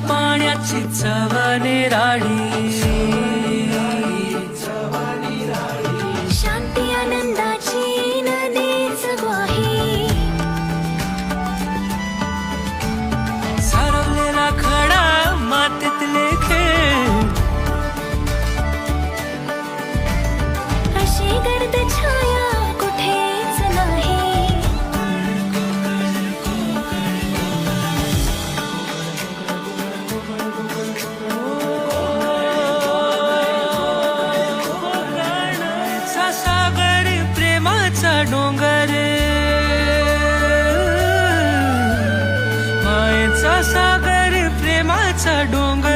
पाण्याची चव निराळी, शांती आनंदाची नदीच ग्वाही, सारवलेला खडा मातीतले खेळ, अशी गर्द छाया कुठेच नाही. सागर प्रेमाचा डोंगर, मायेचा सागर प्रेमाचा डोंगर,